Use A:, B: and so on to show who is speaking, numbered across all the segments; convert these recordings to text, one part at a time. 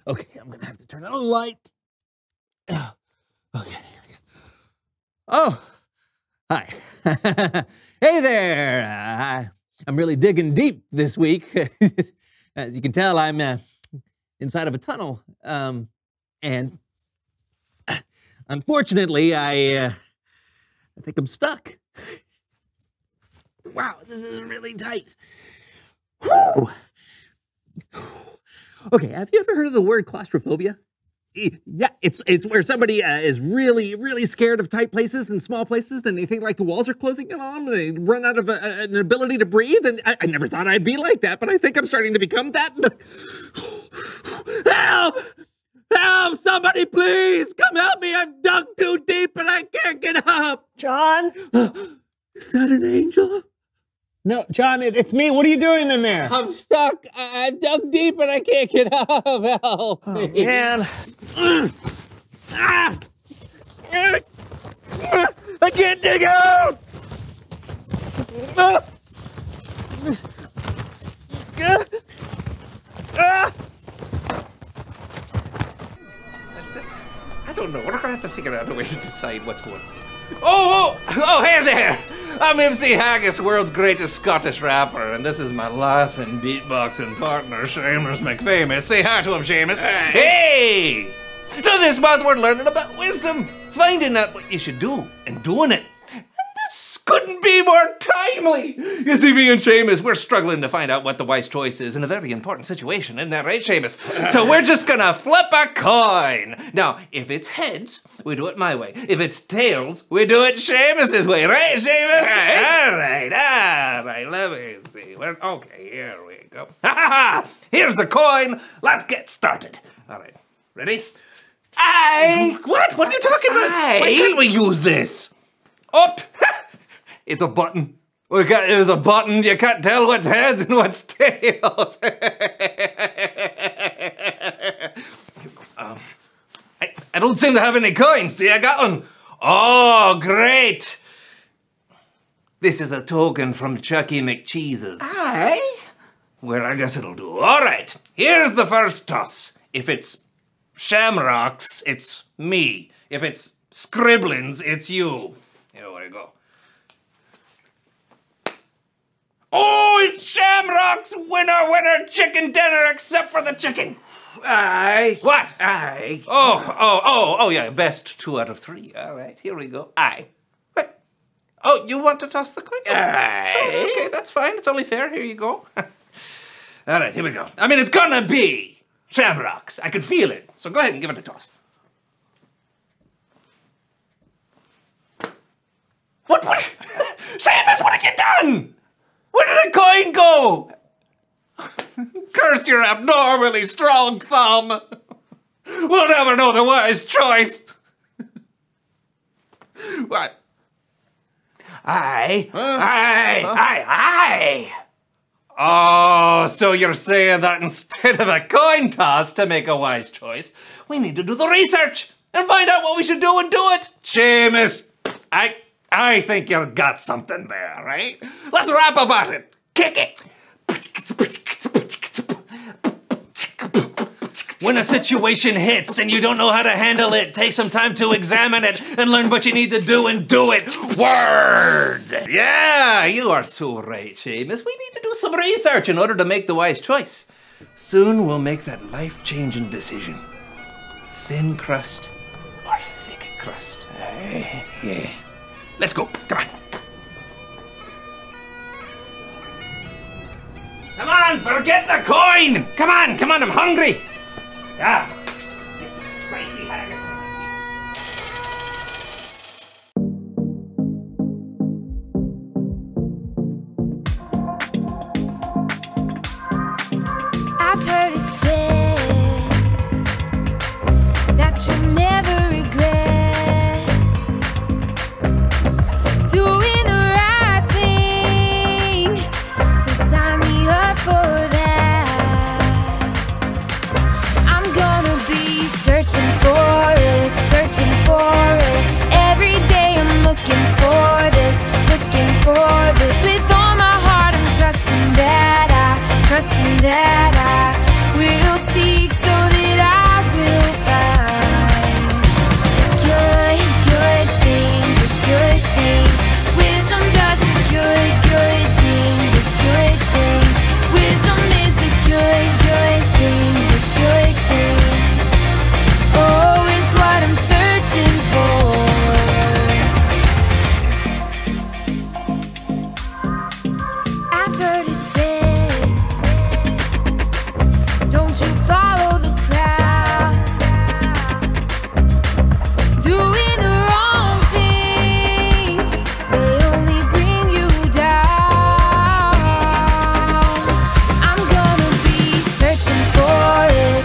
A: Okay, I'm gonna have to turn on a light. Okay, here we go. Oh, hi. Hey there. I'm really digging deep this week. As you can tell, I'm inside of a tunnel. And unfortunately, I think I'm stuck. Wow, this is really tight. Whew. Okay, have you ever heard of the word claustrophobia? Yeah, it's where somebody is really scared of tight places and small places, and they think like the walls are closing in on them, and they run out of an ability to breathe, and I never thought I'd be like that, but I think I'm starting to become that. Help! Help! Somebody please! Come help me! I've dug too deep and I can't get up!
B: John?
A: Is that an angel?
B: No, John, it's me. What are you doing in there?
A: I'm stuck. I've dug deep and I can't get up. Help me.
B: Man.
A: I can't dig out!
C: I don't know. We're gonna have to figure out a way to decide what's going on. Oh, hey there! I'm MC Haggis, world's greatest Scottish rapper, and this is my laughing beatboxing partner, Seamus McFamous. Say hi to him, Seamus. Hey! Now this month we're learning about wisdom, finding out what you should do and doing it. And this couldn't be more timely. You see, me and Seamus, we're struggling to find out what the wise choice is in a very important situation, isn't that right, Seamus? So we're just gonna flip a coin. Now, if it's heads, we do it my way. If it's tails, we do it Seamus's way, right, Seamus? All right, let me see. Okay, here we go. Ha ha ha! Here's the coin. Let's get started. All right, ready? What? What are you talking about? Why can't we use this? Oh, it's a button. There's a button. You can't tell what's heads and what's tails. I don't seem to have any coins. Do you got one? Oh, great. This is a token from Chucky McCheese's.
B: Aye?
C: Well, I guess it'll do. All right, here's the first toss. If it's shamrocks, it's me. If it's scribblings, it's you. Here we go. Oh, it's shamrocks! Winner, chicken dinner, except for the chicken.
B: Aye.
C: What?
B: Aye.
C: Oh, yeah, best 2 out of 3. All right, here we go. Aye. What? Oh, you want to toss the coin?
B: Aye.
C: Sure, okay, that's fine. It's only fair. Here you go. All right, here we go. I mean, it's gonna be shamrocks. I can feel it. So go ahead and give it a toss. What? Seamus, what have you done? Where did the coin go? Curse your abnormally strong thumb. We'll never know the wise choice. What? Aye. Oh, so you're saying that instead of a coin toss to make a wise choice, we need to do the research and find out what we should do and do it. Seamus, I think you've got something there, right? Let's rap about it. Kick it. When a situation hits and you don't know how to handle it, take some time to examine it and learn what you need to do and do it. Word! Yeah, you are so right, Seamus. We need to do some research in order to make the wise choice. Soon we'll make that life-changing decision. Thin crust or thick crust? Yeah. Let's go. Come on. Come on, forget the coin! Come on, I'm hungry! Yeah. Get some spicy haggis.
D: I've heard it said that you'll never regret doing the right thing, so sign me up for that. I'm gonna heard it said, don't you follow the crowd, doing the wrong thing, they only bring you down. I'm gonna be searching for it,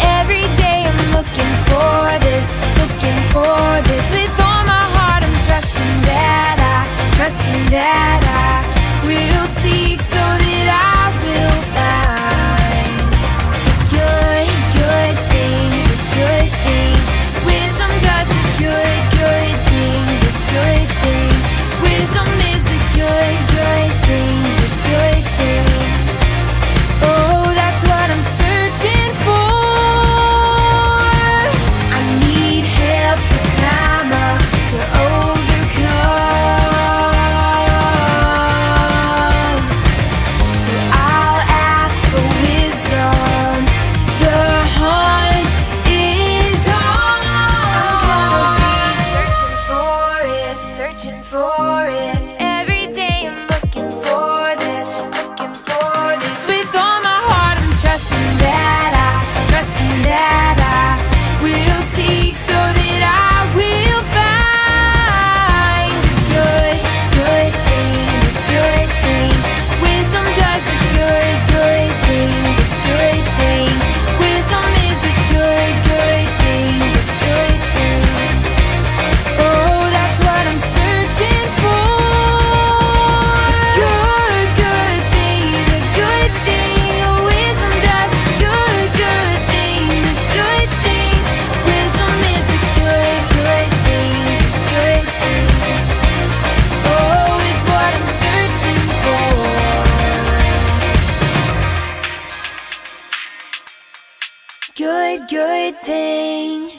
D: every day I'm looking for this, with all my heart I'm trusting that I will seek so that I will find the good thing, wisdom does the good thing, wisdom is the good thing, oh, that's what I'm searching for. I need help to climb up, to overcome. So I'll ask for wisdom. The hunt is on. I'm gonna be searching for it. Every day I'm looking for this. With all my heart I'm trusting that I will seek so that I will find the good thing, wisdom does the good thing, wisdom is the good thing, oh, that's what I'm searching for. Good thing, the good thing, wisdom does the good thing, wisdom is the good thing, oh, it's what I'm searching for. Good thing.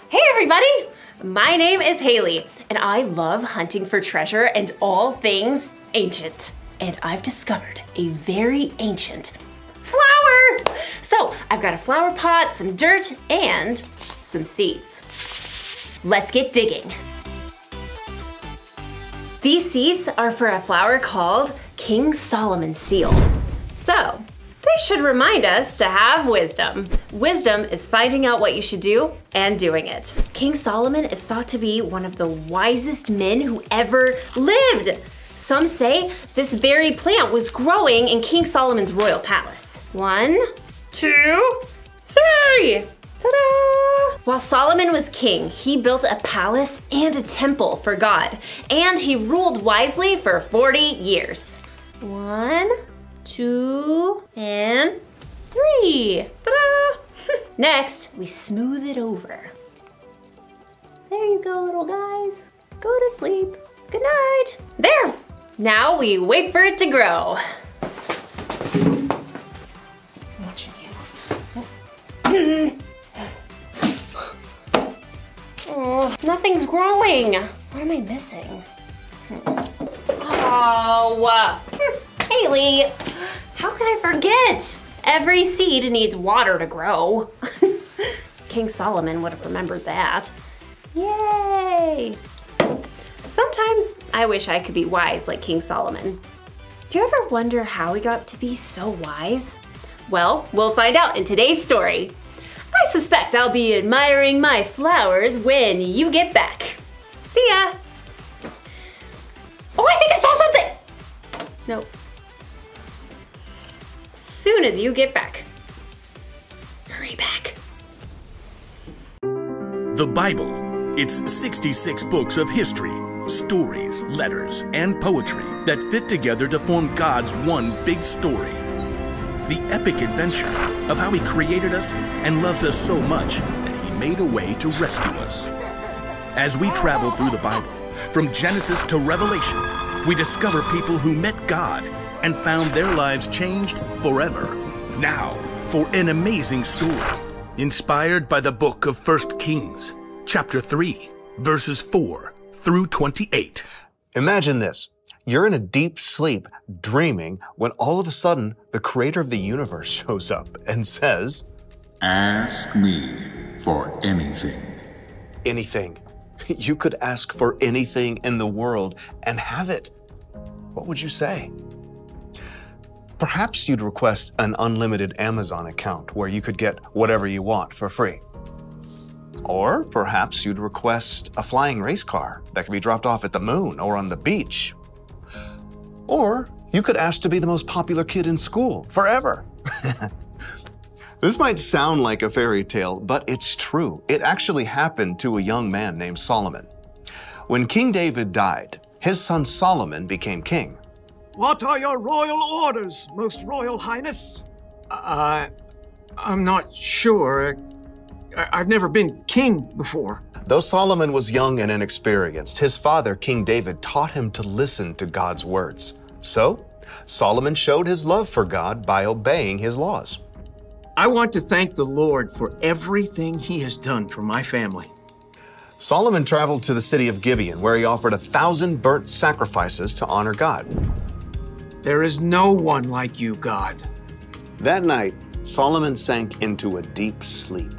E: Hey everybody! My name is Haley, and I love hunting for treasure and all things ancient. And I've discovered a very ancient flower! So, I've got a flower pot, some dirt, and some seeds. Let's get digging. These seeds are for a flower called King Solomon's seal. So, they should remind us to have wisdom. Wisdom is finding out what you should do and doing it. King Solomon is thought to be one of the wisest men who ever lived. Some say this very plant was growing in King Solomon's royal palace. 1, 2, 3. Ta-da! While Solomon was king, he built a palace and a temple for God, and he ruled wisely for 40 years. 1, 2, and 3. Ta-da! Next, we smooth it over. There you go, little guys. Go to sleep. Good night. There. Now we wait for it to grow. I'm watching you. Oh, nothing's growing. What am I missing? Oh, Haley, how could I forget? Every seed needs water to grow. King Solomon would have remembered that. Yay! Sometimes I wish I could be wise like King Solomon. Do you ever wonder how he got to be so wise? Well, we'll find out in today's story. I suspect I'll be admiring my flowers when you get back. See ya! Oh, I think I saw something! Nope. Soon as you get back. Hurry back.
F: The Bible. It's 66 books of history, stories, letters, and poetry that fit together to form God's one big story. The epic adventure of how He created us and loves us so much that He made a way to rescue us. As we travel through the Bible, from Genesis to Revelation, we discover people who met God and found their lives changed forever. Now, for an amazing story, inspired by the book of 1 Kings, chapter 3, verses 4 through 28.
G: Imagine this. You're in a deep sleep, dreaming, when all of a sudden, the creator of the universe shows up and says,
H: "Ask me for anything."
G: Anything. You could ask for anything in the world and have it. What would you say? Perhaps you'd request an unlimited Amazon account where you could get whatever you want for free. Or perhaps you'd request a flying race car that could be dropped off at the moon or on the beach. Or you could ask to be the most popular kid in school forever. This might sound like a fairy tale, but it's true. It actually happened to a young man named Solomon. When King David died, his son Solomon became king.
I: What are your royal orders, Most Royal Highness?
B: I'm not sure. I've never been king before.
G: Though Solomon was young and inexperienced, his father, King David, taught him to listen to God's words. So, Solomon showed his love for God by obeying his laws.
B: I want to thank the Lord for everything He has done for my family.
G: Solomon traveled to the city of Gibeon, where he offered 1,000 burnt sacrifices to honor God.
B: There is no one like you, God.
G: That night, Solomon sank into a deep sleep,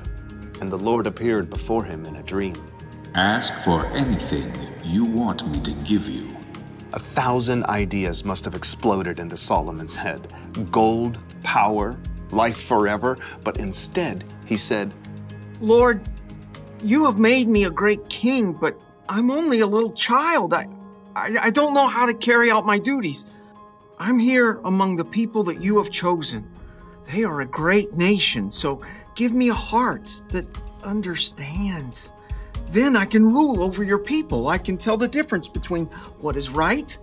G: and the Lord appeared before him in a dream.
H: "Ask for anything you want me to give you."
G: 1,000 ideas must have exploded into Solomon's head. Gold, power, life forever. But instead, he said,
B: Lord, you have made me a great king, but I'm only a little child. I don't know how to carry out my duties. I'm here among the people that you have chosen. They are a great nation, so give me a heart that understands. Then I can rule over your people. I can tell the difference between what is right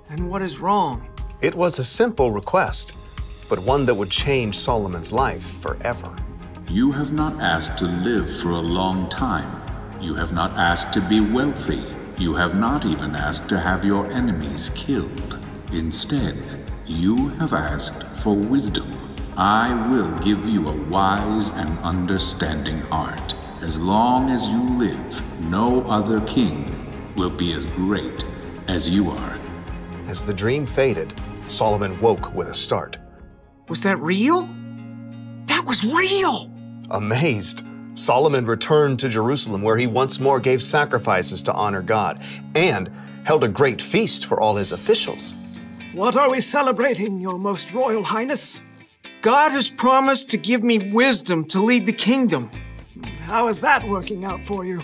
B: and what is wrong.
G: It was a simple request, but one that would change Solomon's life forever.
H: You have not asked to live for a long time. You have not asked to be wealthy. You have not even asked to have your enemies killed. Instead, you have asked for wisdom. I will give you a wise and understanding heart. As long as you live, no other king will be as great as you are.
G: As the dream faded, Solomon woke with a start.
B: Was that real? That was real!
G: Amazed, Solomon returned to Jerusalem, where he once more gave sacrifices to honor God and held a great feast for all his officials.
I: What are we celebrating, Your Most Royal Highness?
B: God has promised to give me wisdom to lead the kingdom.
I: How is that working out for you?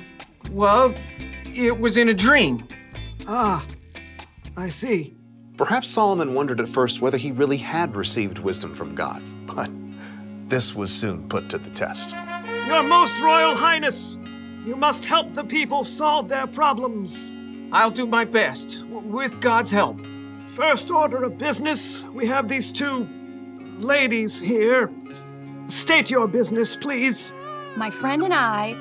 B: Well, it was in a dream.
I: Ah, I see.
G: Perhaps Solomon wondered at first whether he really had received wisdom from God, but this was soon put to the test.
I: Your Most Royal Highness, you must help the people solve their problems.
B: I'll do my best, with God's help.
I: First order of business, we have these two ladies here. State your business, please.
J: My friend and I...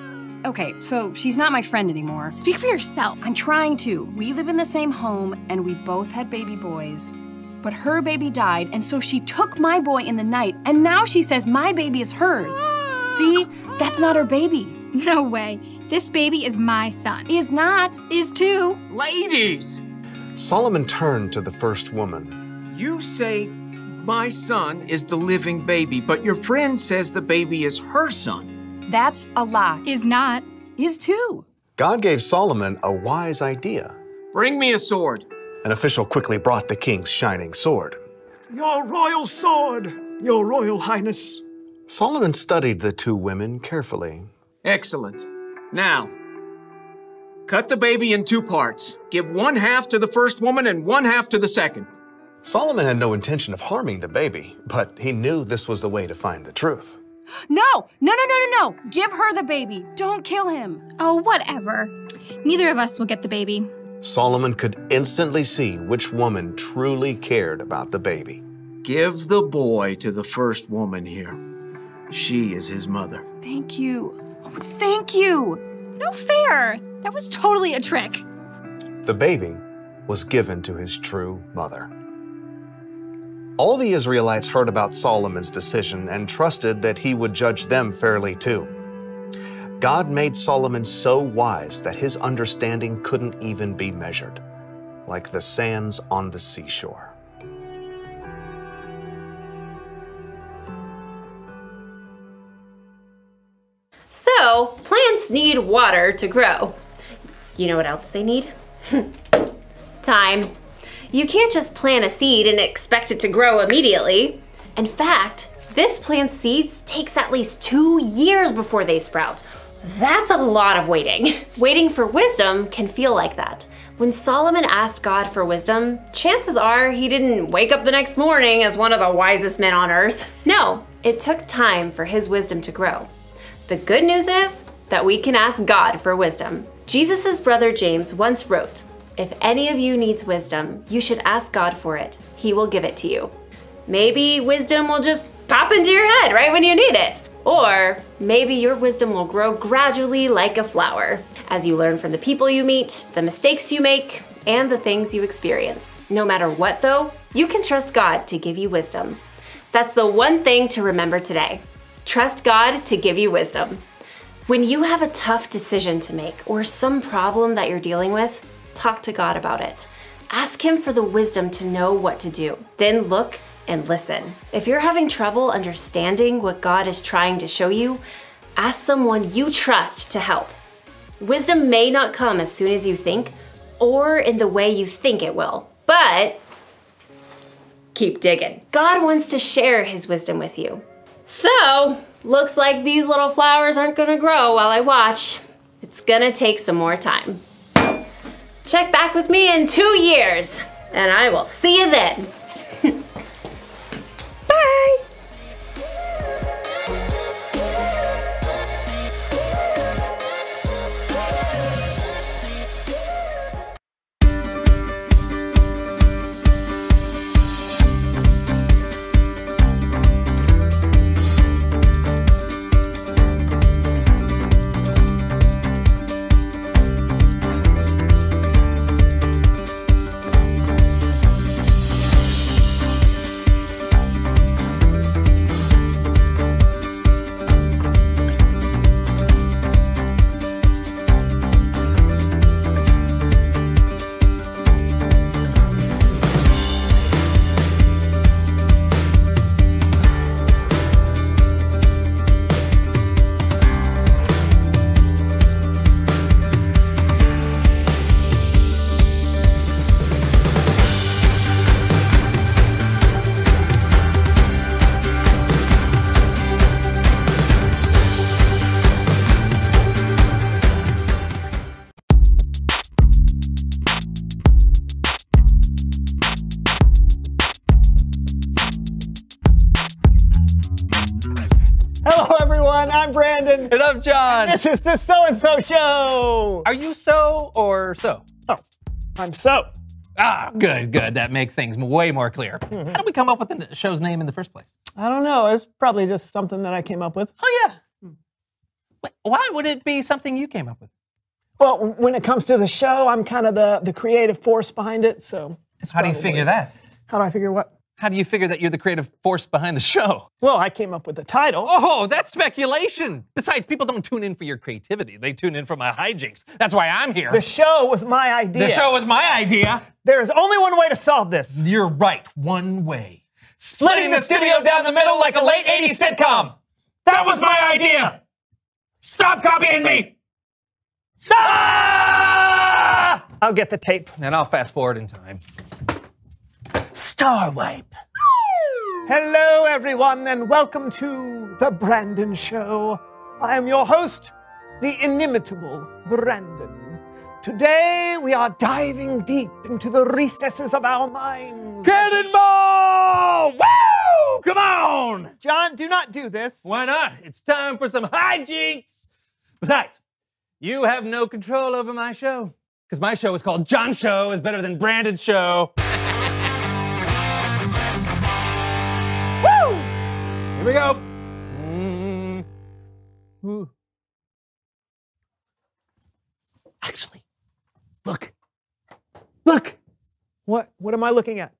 J: Okay, so she's not my friend anymore. Speak for yourself. I'm trying to. We live in the same home, and we both had baby boys. But her baby died, and so she took my boy in the night, and now she says my baby is hers. See? That's not her baby.
K: No way. This baby is my son.
J: Is not.
K: Is too.
B: Ladies!
G: Solomon turned to the first woman.
B: You say my son is the living baby, but your friend says the baby is her son.
J: That's a lie.
K: Is not.
J: Is too.
G: God gave Solomon a wise idea.
B: Bring me a sword.
G: An official quickly brought the king's shining sword.
I: Your royal sword, Your Royal Highness.
G: Solomon studied the two women carefully.
B: Excellent. Now, cut the baby in 2 parts. Give 1/2 to the first woman and 1/2 to the second.
G: Solomon had no intention of harming the baby, but he knew this was the way to find the truth.
J: No! Give her the baby. Don't kill him.
K: Oh, whatever. Neither of us will get the baby.
G: Solomon could instantly see which woman truly cared about the baby.
B: Give the boy to the first woman here. She is his mother.
J: Thank you. Oh, thank you.
K: No fair. That was totally a trick.
G: The baby was given to his true mother. All the Israelites heard about Solomon's decision and trusted that he would judge them fairly too. God made Solomon so wise that his understanding couldn't even be measured, like the sands on the seashore.
E: So, plants need water to grow. You know what else they need? Time. You can't just plant a seed and expect it to grow immediately. In fact, this plant's seeds takes at least 2 years before they sprout. That's a lot of waiting. Waiting for wisdom can feel like that. When Solomon asked God for wisdom, chances are he didn't wake up the next morning as one of the wisest men on earth. No, it took time for his wisdom to grow. The good news is that we can ask God for wisdom. Jesus' brother James once wrote, "If any of you needs wisdom, you should ask God for it. He will give it to you." Maybe wisdom will just pop into your head right when you need it. Or maybe your wisdom will grow gradually like a flower as you learn from the people you meet, the mistakes you make, and the things you experience. No matter what though, you can trust God to give you wisdom. That's the one thing to remember today. Trust God to give you wisdom. When you have a tough decision to make or some problem that you're dealing with, talk to God about it. Ask Him for the wisdom to know what to do. Then look and listen. If you're having trouble understanding what God is trying to show you, ask someone you trust to help. Wisdom may not come as soon as you think or in the way you think it will, but keep digging. God wants to share His wisdom with you. So, looks like these little flowers aren't gonna grow while I watch. It's gonna take some more time. Check back with me in 2 years, and I will see you then. Bye!
L: Hello, everyone. I'm Brandon.
A: And I'm John.
L: This is the So-and-So Show.
A: Are you so or so?
L: Oh, I'm so.
A: Ah, good. That makes things way more clear. How did we come up with the show's name in the first place?
L: I don't know. It's probably just something that I came up with.
A: Oh, yeah. Wait, why would it be something you came up with?
L: Well, when it comes to the show, I'm kind of the creative force behind it, so.
A: How do you figure that?
L: How do I figure what?
A: How do you figure that you're the creative force behind the show?
L: Well, I came up with the title.
A: Oh, that's speculation. Besides, people don't tune in for your creativity. They tune in for my hijinks. That's why I'm here.
L: The show was my idea.
A: The show was my idea.
L: There's only one way to solve this.
A: You're right. One way. Splitting the studio down the middle like a late 80s sitcom. That was my idea. Stop copying me. Ah!
L: I'll get the tape.
A: And I'll fast forward in time. Star Wipe.
L: Hello, everyone, and welcome to The Brandon Show. I am your host, the inimitable Brandon. Today, we are diving deep into the recesses of our minds.
A: Cannonball! Woo! Oh, come on!
L: John, do not do this.
A: Why not? It's time for some hijinks! Besides, you have no control over my show. Because my show is called John Show is better than Brandon's show. Woo! Here we go. Ooh. Actually, look. Look.
L: What am I looking at?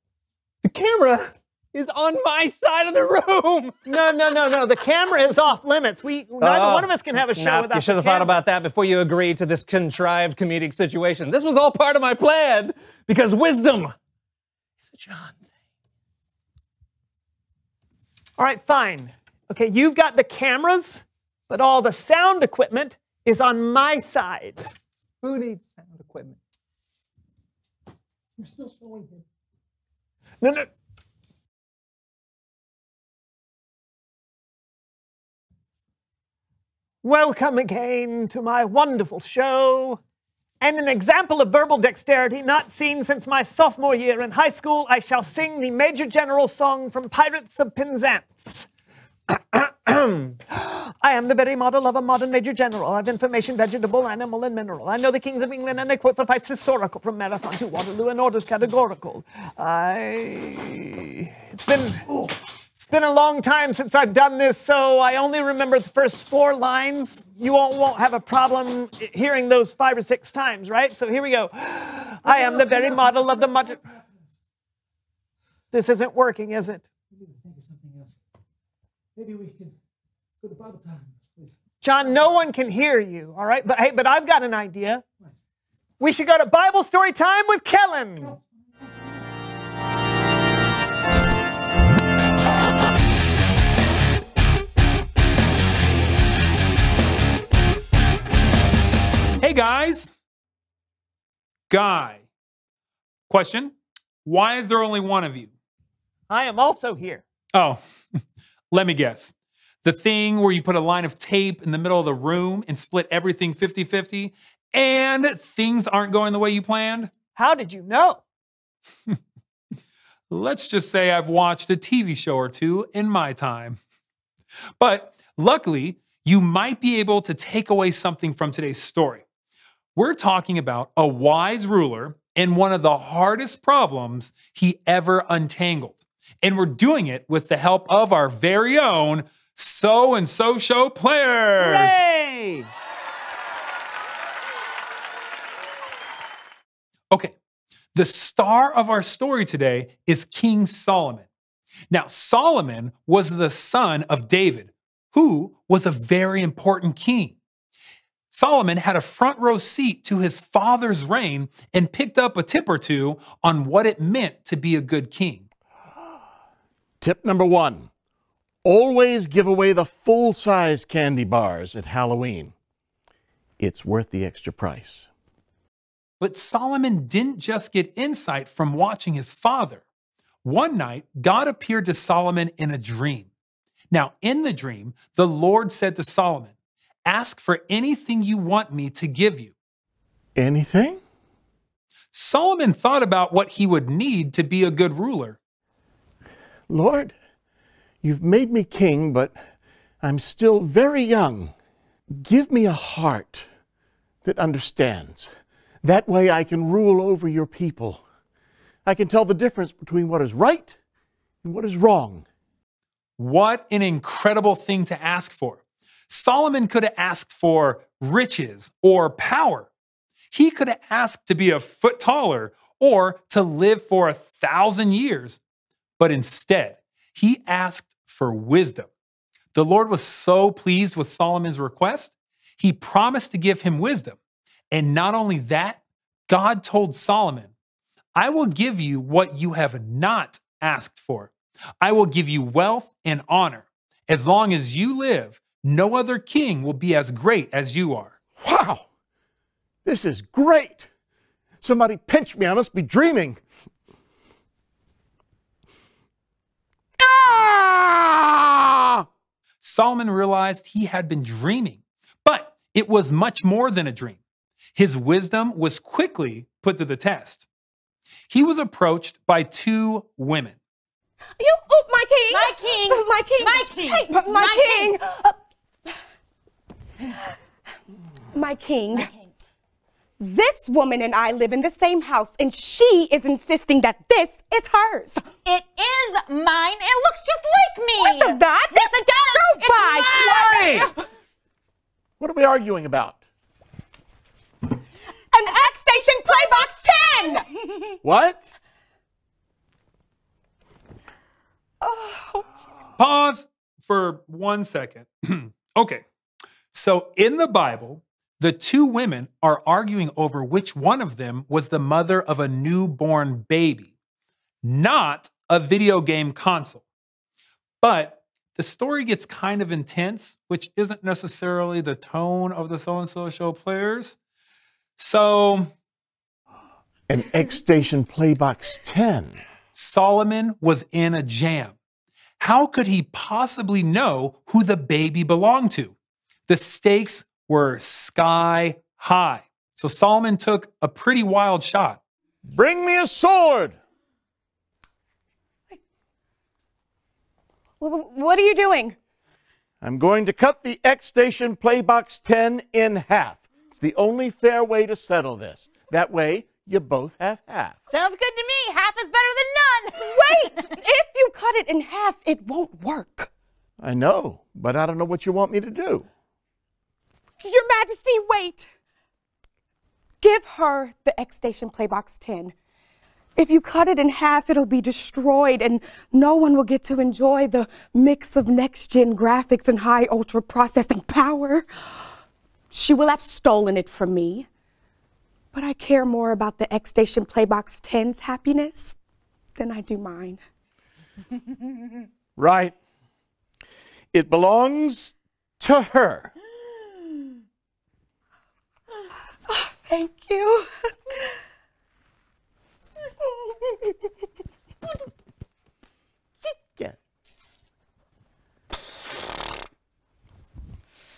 A: The camera is on my side of the room.
L: No. The camera is off limits. Neither one of us can have a show without
A: You should have thought about that before you agreed to this contrived comedic situation. This was all part of my plan because wisdom is a John thing.
L: All right, fine. Okay, you've got the cameras, but all the sound equipment is on my side.
A: Who needs sound equipment?
L: You're still showing him. No. Welcome again to my wonderful show. And an example of verbal dexterity not seen since my sophomore year in high school, I shall sing the Major General song from Pirates of Penzance. I am the very model of a modern Major General. I've information, vegetable, animal, and mineral. I know the kings of England, and I quote the fights historical from Marathon to Waterloo and orders categorical. It's been a long time since I've done this, so I only remember the first 4 lines. You won't have a problem hearing those 5 or 6 times, right? So here we go. I am the very model of the modern... This isn't working, is it?
I: We need to think of something else. Maybe we can go to Bible time.
L: John, no one can hear you, all right? But hey, I've got an idea. We should go to Bible story time with Kellen.
M: Hey guys. Guy. Question. Why is there only one of you?
L: I am also here.
M: Oh, let me guess. The thing where you put a line of tape in the middle of the room and split everything 50-50 and things aren't going the way you planned?
L: How did you know?
M: Let's just say I've watched a TV show or two in my time. But luckily, you might be able to take away something from today's story. We're talking about a wise ruler and one of the hardest problems he ever untangled. And we're doing it with the help of our very own So-and-So Show players.
L: Hooray!
M: Okay, the star of our story today is King Solomon. Now, Solomon was the son of David, who was a very important king. Solomon had a front row seat to his father's reign and picked up a tip or two on what it meant to be a good king.
N: Tip number 1, always give away the full-size candy bars at Halloween. It's worth the extra price.
M: But Solomon didn't just get insight from watching his father. One night, God appeared to Solomon in a dream. Now, in the dream, the Lord said to Solomon, "Ask for anything you want me to give you."
N: Anything?
M: Solomon thought about what he would need to be a good ruler.
N: Lord, you've made me king, but I'm still very young. Give me a heart that understands. That way I can rule over your people. I can tell the difference between what is right and what is wrong.
M: What an incredible thing to ask for. Solomon could have asked for riches or power. He could have asked to be a foot taller or to live for 1,000 years. But instead, he asked for wisdom. The Lord was so pleased with Solomon's request, he promised to give him wisdom. And not only that, God told Solomon, "I will give you what you have not asked for. I will give you wealth and honor. As long as you live, no other king will be as great as you are."
N: Wow, this is great. Somebody pinch me, I must be dreaming. Ah!
M: Solomon realized he had been dreaming, but it was much more than a dream. His wisdom was quickly put to the test. He was approached by 2 women.
O: You, oh, my king.
P: My king.
O: My king.
P: My king.
O: Hey, my king. My king. This woman and I live in the same house, and she is insisting that this is hers.
P: It is mine. It looks just like me.
O: It does not.
P: Yes, it does.
O: Go by.
N: Hey! What are we arguing about?
O: An X Station Playbox 10.
N: What?
O: Oh.
M: Pause for 1 second. Okay, so in the Bible, the two women are arguing over which one of them was the mother of a newborn baby, not a video game console. But the story gets kind of intense, which isn't necessarily the tone of the So-and-So Show players. So...
N: An X-Station Playbox 10.
M: Solomon was in a jam. How could he possibly know who the baby belonged to? The stakes were sky high. So Solomon took a pretty wild shot.
N: Bring me a sword!
O: What are you doing?
N: I'm going to cut the X-Station Playbox 10 in half. It's the only fair way to settle this. That way, you both have half.
P: Sounds good to me. Half is better than none.
O: Wait! If you cut it in half, it won't work.
N: I know, but I don't know what you want me to do.
O: Your Majesty, wait. Give her the X-Station Playbox 10. If you cut it in half, it'll be destroyed and no one will get to enjoy the mix of next-gen graphics and high ultra processing power. She will have stolen it from me. But I care more about the X-Station Playbox 10's happiness than I do mine.
N: Right. It belongs to her.
O: Oh, thank you.
N: Yeah.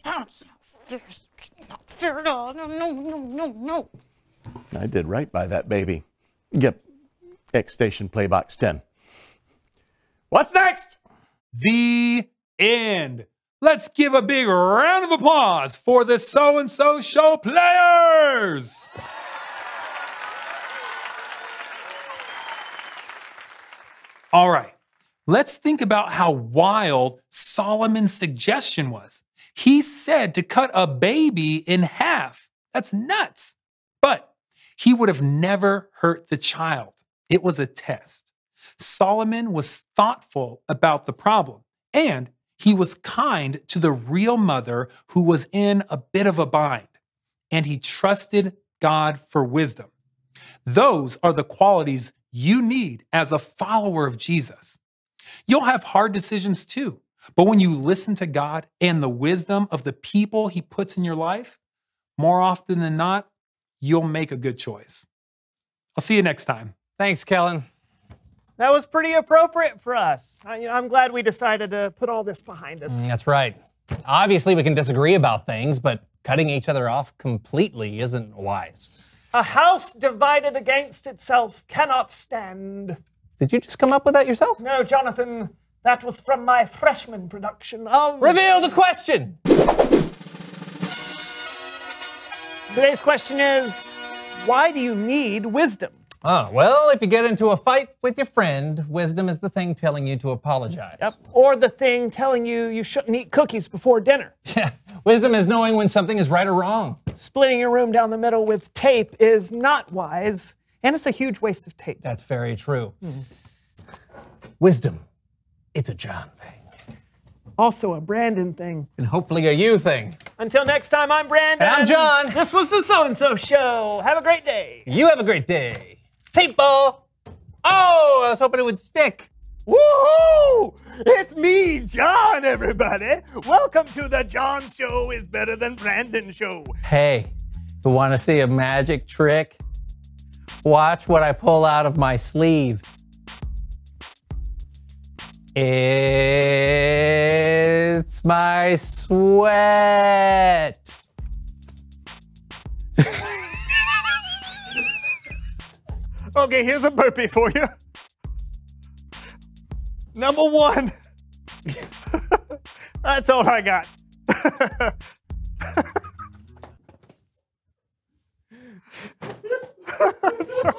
P: That's not fair at all. No.
N: I did right by that baby. Yep. X-Station Playbox 10. What's next?
M: The end. Let's give a big round of applause for the So-and-So Show players. All right, let's think about how wild Solomon's suggestion was. He said to cut a baby in half. That's nuts. But he would have never hurt the child. It was a test. Solomon was thoughtful about the problem, and he was kind to the real mother who was in a bit of a bind, and he trusted God for wisdom. Those are the qualities you need as a follower of Jesus. You'll have hard decisions too, but when you listen to God and the wisdom of the people he puts in your life, more often than not, you'll make a good choice. I'll see you next time.
Q: Thanks, Kellen.
L: That was pretty appropriate for us. I'm glad we decided to put all this behind us.
Q: That's right. Obviously, we can disagree about things, but cutting each other off completely isn't wise.
L: A house divided against itself cannot stand.
Q: Did you just come up with that yourself?
L: No, Jonathan. That was from my freshman production of...
Q: Reveal the question!
L: Today's question is, why do you need wisdom?
Q: Well, if you get into a fight with your friend, wisdom is the thing telling you to apologize.
L: Yep. Or the thing telling you you shouldn't eat cookies before dinner.
Q: Yeah. Wisdom is knowing when something is right or wrong.
L: Splitting your room down the middle with tape is not wise, and it's a huge waste of tape.
Q: That's very true. Wisdom, it's a John thing.
L: Also a Brandon thing.
Q: And hopefully a you thing.
L: Until next time, I'm Brandon.
Q: And I'm John.
L: This was the So-and-So Show. Have a great day.
Q: You have a great day. Tape ball. Oh, I was hoping it would stick.
R: Woohoo! It's me, John, everybody. Welcome to the John Show is Better Than Brandon Show.
Q: Hey, you want to see a magic trick? Watch what I pull out of my sleeve. It's my sweat.
R: Okay, here's a burpee for you. Number one. That's all I got. I'm sorry.